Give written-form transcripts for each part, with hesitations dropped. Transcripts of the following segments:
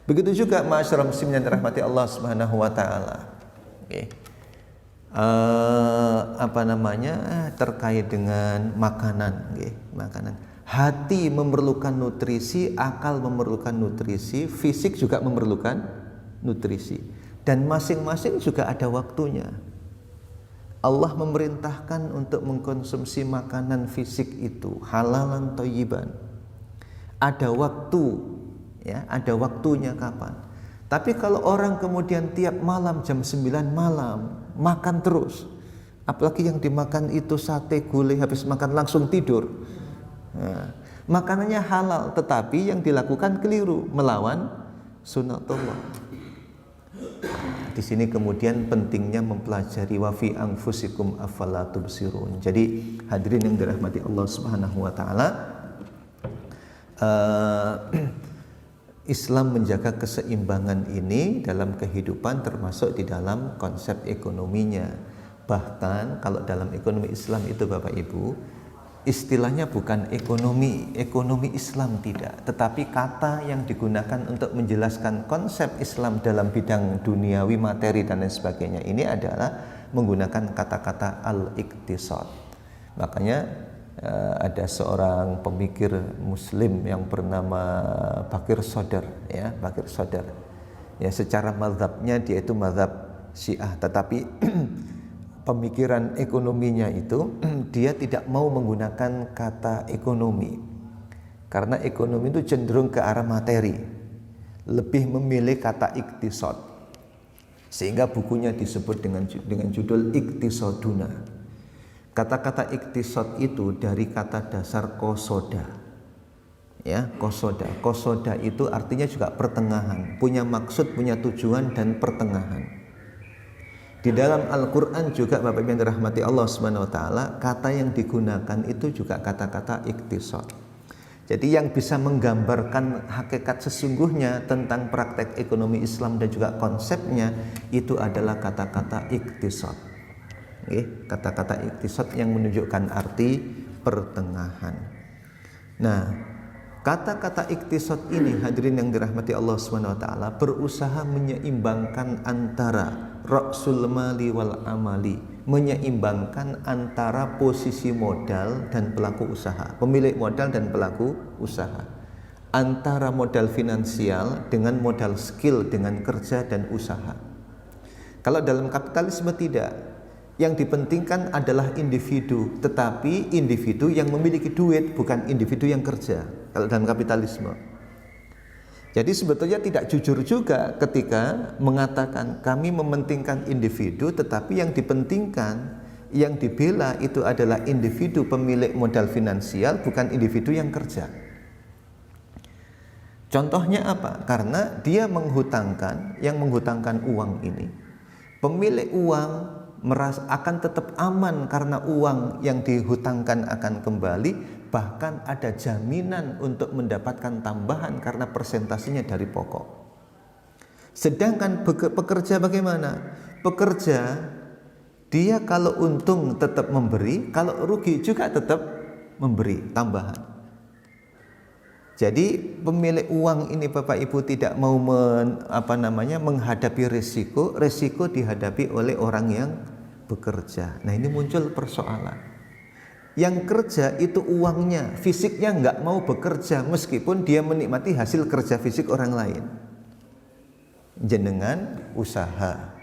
Begitu juga ma'asyiral muslimin yang dirahmati Allah Subhanahu wa taala. Oke. Terkait dengan makanan, okay. Makanan. Hati memerlukan nutrisi, akal memerlukan nutrisi, fisik juga memerlukan nutrisi, dan masing-masing juga ada waktunya. Allah memerintahkan untuk mengkonsumsi makanan fisik itu halalan thayyiban. Ada waktu, ya, ada waktunya kapan. Tapi kalau orang kemudian tiap malam jam 9 malam makan terus, apalagi yang dimakan itu sate gulai, habis makan langsung tidur. Nah, makanannya halal tetapi yang dilakukan keliru, melawan sunatullah. Di sini kemudian pentingnya mempelajari wa fi anfusikum afala tubsirun. Jadi hadirin yang dirahmati Allah Subhanahu wa taala, Islam menjaga keseimbangan ini dalam kehidupan, termasuk di dalam konsep ekonominya. Bahkan kalau dalam ekonomi Islam itu Bapak Ibu, istilahnya bukan ekonomi Islam, tidak, tetapi kata yang digunakan untuk menjelaskan konsep Islam dalam bidang duniawi, materi dan lain sebagainya ini adalah menggunakan kata-kata al-iqtisad. Makanya ada seorang pemikir Muslim yang bernama Bakir Sodar, ya, Bakir Sodar. Ya, secara mazhabnya dia itu mazhab Syiah, tetapi pemikiran ekonominya itu dia tidak mau menggunakan kata ekonomi, karena ekonomi itu cenderung ke arah materi, lebih memilih kata iktisad, sehingga bukunya disebut dengan judul Iktisaduna. Kata-kata iktisad itu dari kata dasar kosoda, ya, kosoda. Kosoda itu artinya juga pertengahan, punya maksud, punya tujuan dan pertengahan. Di dalam Al-Quran juga Bapak Ibu yang dirahmati Allah Subhanahu wa taala, kata yang digunakan itu juga kata-kata iktisad. Jadi yang bisa menggambarkan hakikat sesungguhnya tentang praktek ekonomi Islam dan juga konsepnya itu adalah kata-kata iktisad. Kata-kata iktisad yang menunjukkan arti pertengahan. Nah, kata-kata iktisad ini hadirin yang dirahmati Allah Subhanahu wa taala berusaha menyeimbangkan antara ra'sul mali wal amali, menyeimbangkan antara posisi modal dan pelaku usaha, pemilik modal dan pelaku usaha, antara modal finansial dengan modal skill, dengan kerja dan usaha. Kalau dalam kapitalisme tidak. Yang dipentingkan adalah individu, tetapi individu yang memiliki duit, bukan individu yang kerja kalau dalam kapitalisme. Jadi sebetulnya tidak jujur juga ketika mengatakan kami mementingkan individu, tetapi yang dipentingkan, yang dibela itu adalah individu pemilik modal finansial, bukan individu yang kerja. Contohnya apa? Karena dia menghutangkan, yang menghutangkan uang ini, pemilik uang merasa akan tetap aman karena uang yang dihutangkan akan kembali, bahkan ada jaminan untuk mendapatkan tambahan karena persentasenya dari pokok. Sedangkan pekerja bagaimana? Pekerja dia kalau untung tetap memberi, kalau rugi juga tetap memberi tambahan. Jadi pemilik uang ini Bapak Ibu tidak mau menghadapi resiko dihadapi oleh orang yang bekerja. Nah, ini muncul persoalan. Yang kerja itu uangnya, fisiknya nggak mau bekerja meskipun dia menikmati hasil kerja fisik orang lain. Jenengan usaha,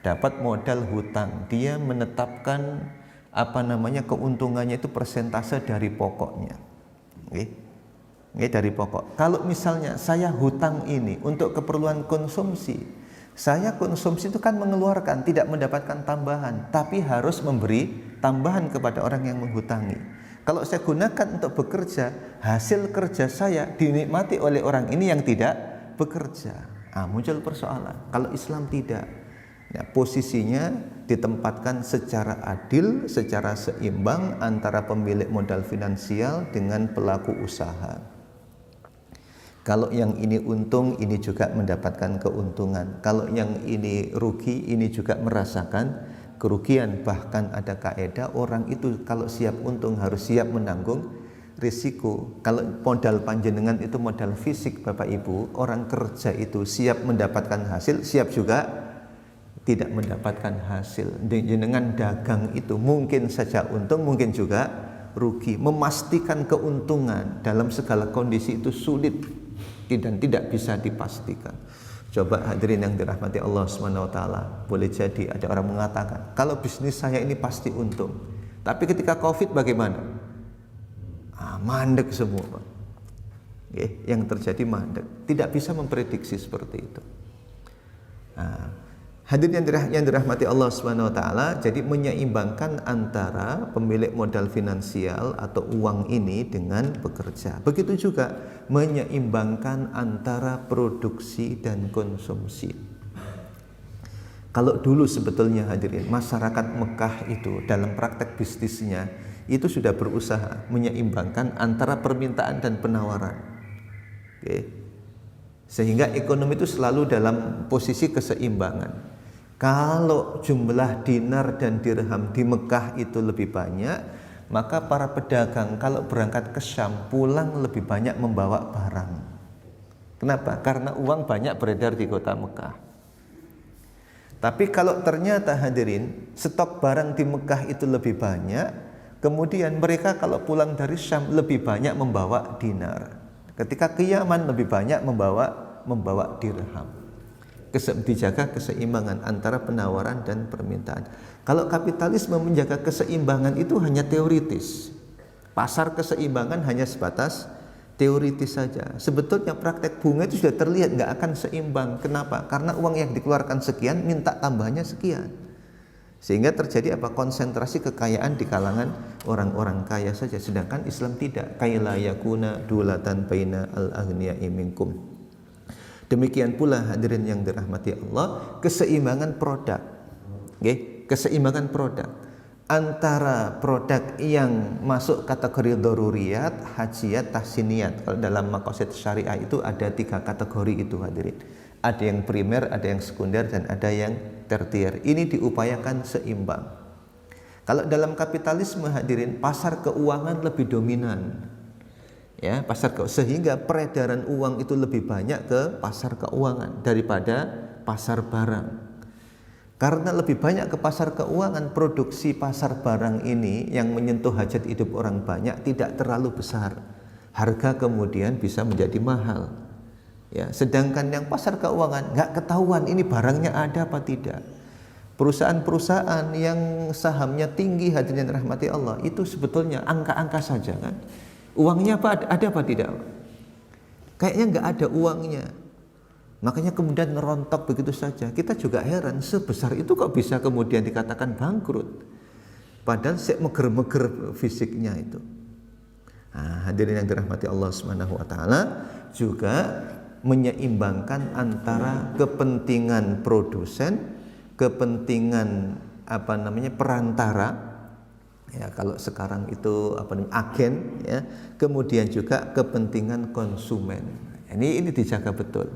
dapat modal hutang, dia menetapkan keuntungannya itu persentase dari pokoknya. Dari pokok. Kalau misalnya saya hutang ini untuk keperluan konsumsi, saya konsumsi itu kan mengeluarkan, tidak mendapatkan tambahan, tapi harus memberi tambahan kepada orang yang menghutangi. Kalau saya gunakan untuk bekerja, hasil kerja saya dinikmati oleh orang ini yang tidak bekerja. Muncul persoalan. Kalau Islam tidak, posisinya ditempatkan secara adil, secara seimbang antara pemilik modal finansial dengan pelaku usaha. Kalau yang ini untung, ini juga mendapatkan keuntungan. Kalau yang ini rugi, ini juga merasakan kerugian. Bahkan ada kaidah, orang itu kalau siap untung harus siap menanggung risiko. Kalau modal panjenengan itu modal fisik Bapak Ibu, orang kerja itu siap mendapatkan hasil, siap juga tidak mendapatkan hasil. Jenengan dagang itu mungkin saja untung, mungkin juga rugi. Memastikan keuntungan dalam segala kondisi itu sulit dan tidak bisa dipastikan. Coba hadirin yang dirahmati Allah SWT, boleh jadi ada orang mengatakan, kalau bisnis saya ini pasti untung. Tapi ketika Covid bagaimana? Mandek semua. Yang terjadi mandek. Tidak bisa memprediksi seperti itu. Hadirin yang dirahmati Allah SWT, jadi menyeimbangkan antara pemilik modal finansial atau uang ini dengan bekerja. Begitu juga menyeimbangkan antara produksi dan konsumsi. Kalau dulu sebetulnya hadirin, masyarakat Mekah itu dalam praktek bisnisnya itu sudah berusaha menyeimbangkan antara permintaan dan penawaran. Sehingga ekonomi itu selalu dalam posisi keseimbangan. Kalau jumlah dinar dan dirham di Mekah itu lebih banyak, maka para pedagang kalau berangkat ke Syam pulang lebih banyak membawa barang. Kenapa? Karena uang banyak beredar di kota Mekah. Tapi kalau ternyata hadirin stok barang di Mekah itu lebih banyak, kemudian mereka kalau pulang dari Syam lebih banyak membawa dinar. Ketika ke Yaman lebih banyak membawa dirham. Dijaga keseimbangan antara penawaran dan permintaan. Kalau kapitalisme menjaga keseimbangan itu hanya teoritis. Pasar keseimbangan hanya sebatas teoritis saja. Sebetulnya praktek bunga itu sudah terlihat nggak akan seimbang. Kenapa? Karena uang yang dikeluarkan sekian, minta tambahnya sekian. Sehingga terjadi konsentrasi kekayaan di kalangan orang-orang kaya saja, sedangkan Islam tidak. Kaila yakuna dulatan baina al-aghniya'i minkum. Demikian pula hadirin yang dirahmati Allah, keseimbangan produk. Keseimbangan produk antara produk yang masuk kategori daruriyat, hajiyat, tahsiniyat. Kalau dalam maqasid syariah itu ada 3 kategori itu hadirin. Ada yang primer, ada yang sekunder, dan ada yang tertier. Ini diupayakan seimbang. Kalau dalam kapitalisme hadirin, pasar keuangan lebih dominan. Sehingga peredaran uang itu lebih banyak ke pasar keuangan daripada pasar barang. Karena lebih banyak ke pasar keuangan, produksi pasar barang ini yang menyentuh hajat hidup orang banyak tidak terlalu besar. Harga kemudian bisa menjadi mahal. Sedangkan yang pasar keuangan nggak ketahuan ini barangnya ada apa tidak. Perusahaan-perusahaan yang sahamnya tinggi hadirin rahmati Allah itu sebetulnya angka-angka saja kan. Uangnya ada apa tidak? Kayaknya nggak ada uangnya. Makanya kemudian nerontok begitu saja. Kita juga heran, sebesar itu kok bisa kemudian dikatakan bangkrut. Padahal meger-meger fisiknya itu. Hadirin yang dirahmati Allah Subhanahu wa taala, juga menyeimbangkan antara kepentingan produsen, kepentingan perantara. Kalau sekarang itu agen, kemudian juga kepentingan konsumen. Ini dijaga betul.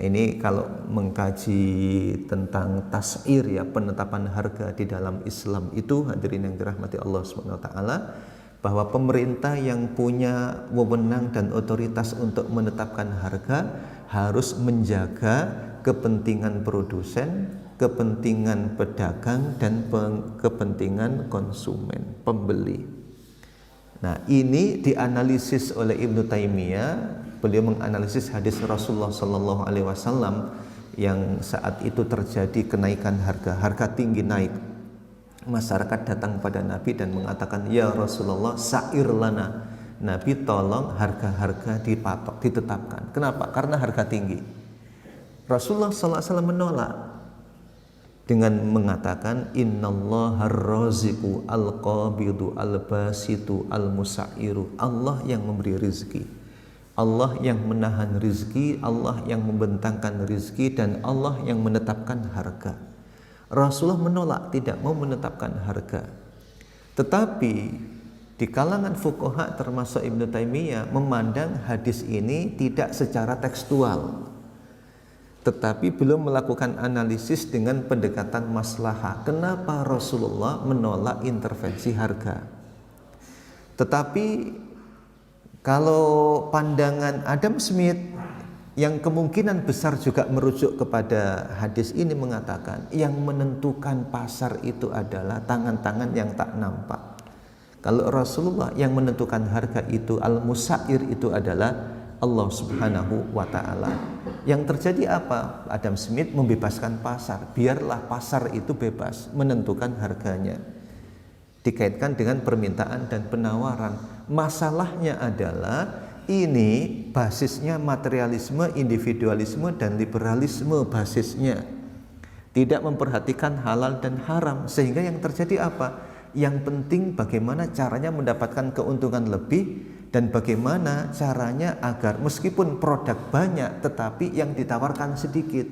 Ini kalau mengkaji tentang tas'ir, penetapan harga di dalam Islam itu hadirin yang dirahmati Allah SWT, bahwa pemerintah yang punya wewenang dan otoritas untuk menetapkan harga harus menjaga kepentingan produsen, kepentingan pedagang, dan kepentingan konsumen, pembeli. Nah, ini dianalisis oleh Ibnu Taimiyah. Beliau menganalisis hadis Rasulullah Sallallahu Alaihi Wasallam yang saat itu terjadi kenaikan harga tinggi naik. Masyarakat datang pada Nabi dan mengatakan, ya Rasulullah, sa'ir lana. Nabi tolong harga-harga dipatok, ditetapkan. Kenapa? Karena harga tinggi. Rasulullah Sallallahu Alaihi Wasallam menolak dengan mengatakan, innallahar raziqu al-qabidu al-basitu al-musairu. Allah yang memberi rizki, Allah yang menahan rizki, Allah yang membentangkan rizki, dan Allah yang menetapkan harga. Rasulullah menolak, tidak mau menetapkan harga. Tetapi di kalangan fuqaha termasuk Ibnu Taimiyah memandang hadis ini tidak secara tekstual, tetapi belum melakukan analisis dengan pendekatan maslahah. Kenapa Rasulullah menolak intervensi harga? Tetapi Kalau pandangan Adam Smith yang kemungkinan besar juga merujuk kepada hadis ini mengatakan yang menentukan pasar itu adalah tangan-tangan yang tak nampak. Kalau Rasulullah yang menentukan harga itu, al-musair itu adalah Allah Subhanahu wa ta'ala. Yang terjadi apa? Adam Smith membebaskan pasar. Biarlah pasar itu bebas menentukan harganya. Dikaitkan dengan permintaan dan penawaran. Masalahnya adalah ini basisnya materialisme, individualisme, dan liberalisme basisnya. Tidak memperhatikan halal dan haram. Sehingga yang terjadi apa? Yang penting bagaimana caranya mendapatkan keuntungan lebih, dan bagaimana caranya agar meskipun produk banyak tetapi yang ditawarkan sedikit.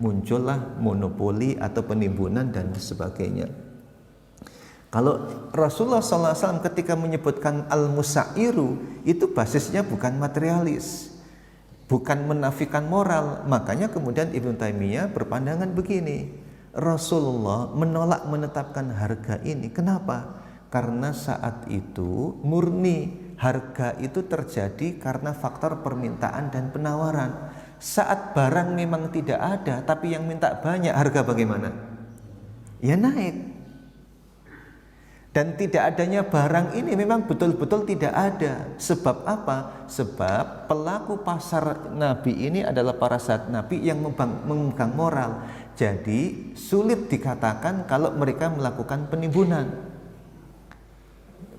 Muncullah monopoli atau penimbunan dan sebagainya. Kalau Rasulullah SAW ketika menyebutkan al-musairu, itu basisnya bukan materialis, bukan menafikan moral. Makanya kemudian Ibnu Taimiyah berpandangan begini, Rasulullah menolak menetapkan harga ini. Kenapa? Karena saat itu murni harga itu terjadi karena faktor permintaan dan penawaran. Saat barang memang tidak ada tapi yang minta banyak, harga bagaimana? Ya naik. Dan tidak adanya barang ini memang betul-betul tidak ada. Sebab apa? Sebab pelaku pasar Nabi ini adalah para sahabat Nabi yang memegang moral. Jadi sulit dikatakan kalau mereka melakukan penimbunan.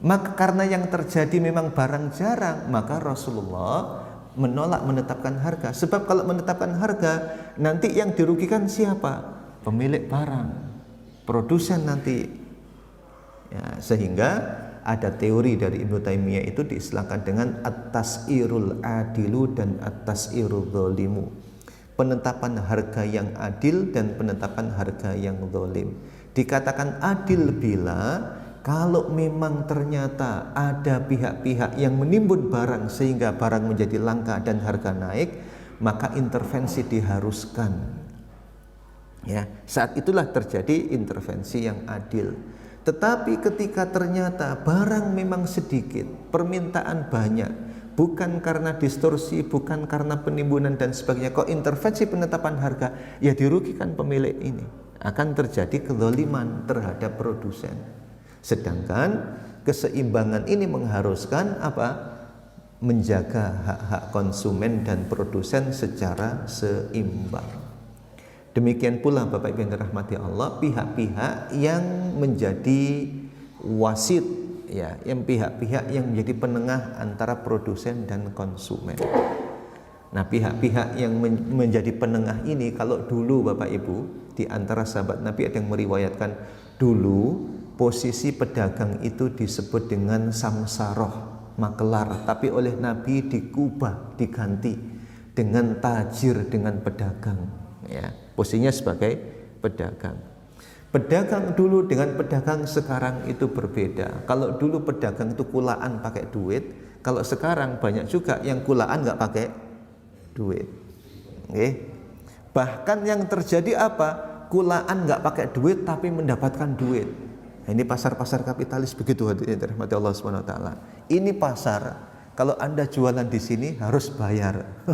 Maka karena yang terjadi memang barang jarang, maka Rasulullah menolak menetapkan harga. Sebab kalau menetapkan harga, nanti yang dirugikan siapa? Pemilik barang, produsen nanti. Ya, sehingga ada teori dari Ibnu Taimiyah itu diistilahkan dengan at-tas'irul adilu dan at-tas'irul dzalimu. Penetapan harga yang adil dan penetapan harga yang zalim. Dikatakan adil bila kalau memang ternyata ada pihak-pihak yang menimbun barang sehingga barang menjadi langka dan harga naik, maka intervensi diharuskan. Ya, saat itulah terjadi intervensi yang adil. Tetapi ketika ternyata barang memang sedikit, permintaan banyak, bukan karena distorsi, bukan karena penimbunan dan sebagainya, kok intervensi penetapan harga, ya dirugikan pemilik ini. Akan terjadi kezaliman terhadap produsen. Sedangkan keseimbangan ini mengharuskan apa? Menjaga hak-hak konsumen dan produsen secara seimbang. Demikian pula Bapak Ibu yang dirahmati Allah, pihak-pihak yang menjadi wasit, ya, yang pihak-pihak yang menjadi penengah antara produsen dan konsumen. Nah, pihak-pihak yang menjadi penengah ini, kalau dulu Bapak Ibu di antara sahabat Nabi ada yang meriwayatkan dulu posisi pedagang itu disebut dengan samsaroh, makelar, tapi oleh Nabi dikubah, diganti dengan tajir, dengan pedagang, ya, posisinya sebagai pedagang. Pedagang dulu dengan pedagang sekarang itu berbeda. Kalau dulu pedagang itu kulaan pakai duit, kalau sekarang banyak juga yang kulaan nggak pakai duit. Oke. Bahkan yang terjadi apa? Kulaan nggak pakai duit tapi mendapatkan duit. Nah, ini pasar-pasar kapitalis begitu, hadirin dirahmati Allah Subhanahu wa taala. Ini pasar, kalau Anda jualan di sini harus bayar.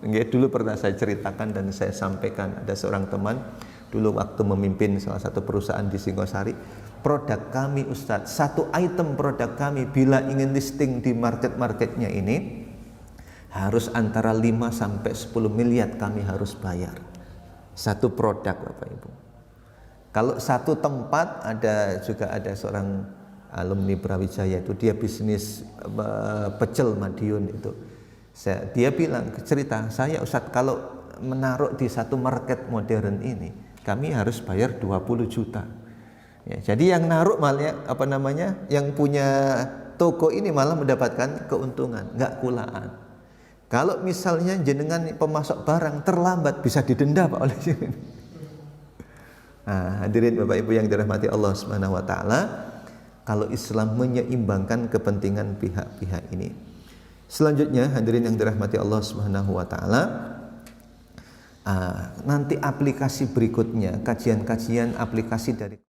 Dulu pernah saya ceritakan dan saya sampaikan, ada seorang teman dulu waktu memimpin salah satu perusahaan di Singosari, produk kami Ustadz, satu item produk kami bila ingin listing di market-marketnya ini harus antara 5 sampai 10 miliar kami harus bayar. Satu produk Bapak Ibu. Kalau satu tempat, ada seorang alumni Brawijaya itu, dia bisnis pecel Madiun itu. Dia bilang, cerita saya Ustadz, kalau menaruh di satu market modern ini kami harus bayar 20 juta. Ya, jadi yang naruh malah yang punya toko ini malah mendapatkan keuntungan, nggak kulaan. Kalau misalnya jenengan pemasok barang terlambat bisa didenda Pak oleh sini. Nah, hadirin Bapak Ibu yang dirahmati Allah Subhanahu wa taala, kalau Islam menyeimbangkan kepentingan pihak-pihak ini. Selanjutnya hadirin yang dirahmati Allah Subhanahu wa taala, nanti aplikasi berikutnya, kajian-kajian aplikasi dari